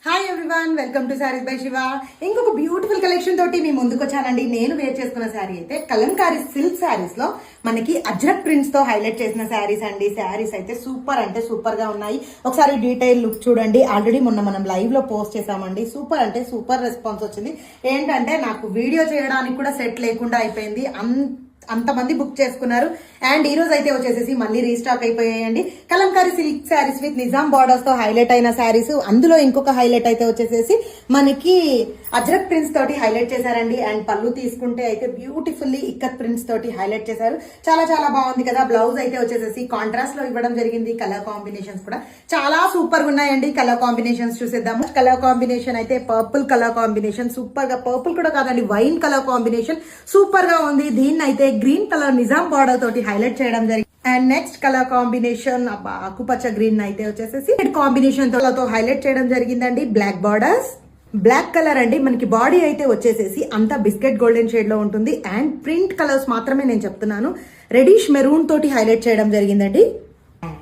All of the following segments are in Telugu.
Hi everyone, welcome to saris by Shiva. ఇంకొక బ్యూటిఫుల్ కలెక్షన్ తోటి మీ ముందుకు వచ్చానండి. నేను వేర్ చేసుకున్న శారీ అయితే కలంకారీ సిల్క్ శారీస్ లో మనకి అజ్రక్ ప్రింట్స్ తో హైలైట్ చేసిన శారీస్ అండి. శారీస్ అయితే సూపర్ అంటే సూపర్ గా ఉన్నాయి. ఒకసారి డీటెయిల్ లుక్ చూడండి. ఆల్రెడీ మొన్న మనం లైవ్ లో పోస్ట్ చేసామండి. సూపర్ అంటే సూపర్ రెస్పాన్స్ వచ్చింది. ఏంటంటే నాకు వీడియో చేయడానికి కూడా సెట్ లేకుండా అయిపోయింది. అంతమంది బుక్ చేసుకున్నారు. అండ్ ఈ రోజు అయితే వచ్చేసేసి మళ్ళీ రీస్టాక్ అయిపోయాయండి. Kalamkari silk saris with Nizam borders తో హైలైట్ అయిన శారీస్. అందులో ఇంకొక హైలైట్ అయితే వచ్చేసేసి మనకి అజ్రక్ ప్రింట్స్ తోటి హైలైట్ చేశారండి. అండ్ పళ్ళు తీసుకుంటే అయితే బ్యూటిఫుల్లీ ఇక్కత్ ప్రింట్స్ తోటి హైలైట్ చేశారు. చాలా చాలా బాగుంది కదా. బ్లౌజ్ అయితే వచ్చేసేసి కాంట్రాస్ట్ లో ఇవ్వడం జరిగింది. కలర్ కాంబినేషన్స్ కూడా చాలా సూపర్ గా ఉన్నాయండి. కలర్ కాంబినేషన్స్ చూసేద్దాము. కలర్ కాంబినేషన్ అయితే పర్పుల్ కలర్ కాంబినేషన్ సూపర్ గా, పర్పుల్ కూడా కాదండి, వైన్ కలర్ కాంబినేషన్ సూపర్ గా ఉంది. దీన్ని అయితే గ్రీన్ కలర్ నిజాం బార్డర్ తోటి హైలైట్ చేయడం జరిగింది. అండ్ నెక్స్ట్ కలర్ కాంబినేషన్ ఆకుపచ్చ గ్రీన్ అయితే వచ్చేసేసి రెడ్ కాంబినేషన్ తో హైలైట్ చేయడం జరిగిందండి. బ్లాక్ బార్డర్స్, బ్లాక్ కలర్ అండి. మనకి బాడీ అయితే వచ్చేసేసి అంతా బిస్కెట్ గోల్డెన్ షేడ్ లో ఉంటుంది. అండ్ ప్రింట్ కలర్స్ మాత్రమే నేను చెప్తున్నాను. రెడిష్ మెరూన్ తోటి హైలైట్ చేయడం జరిగిందండి.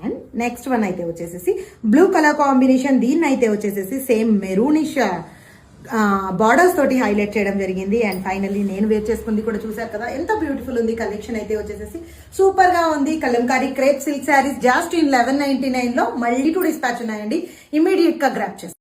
అండ్ నెక్స్ట్ వన్ అయితే వచ్చేసేసి బ్లూ కలర్ కాంబినేషన్. దీన్ని అయితే వచ్చేసేసి సేమ్ మెరూనిష్ బార్డర్స్ తోటి హైలైట్ చేయడం జరిగింది. అండ్ ఫైనల్లీ నేను వేర్ చేసుకుంది కూడా చూసారు కదా, ఎంత బ్యూటిఫుల్ ఉంది. కలెక్షన్ అయితే వచ్చేసేసి సూపర్ గా ఉంది. Kalamkari crepe silk saris just in 1199 లో మళ్ళీ 2 డిస్పాచ్ ఉన్నాయండి. ఇమీడియట్ గా గ్రాప్ చేస్తాను.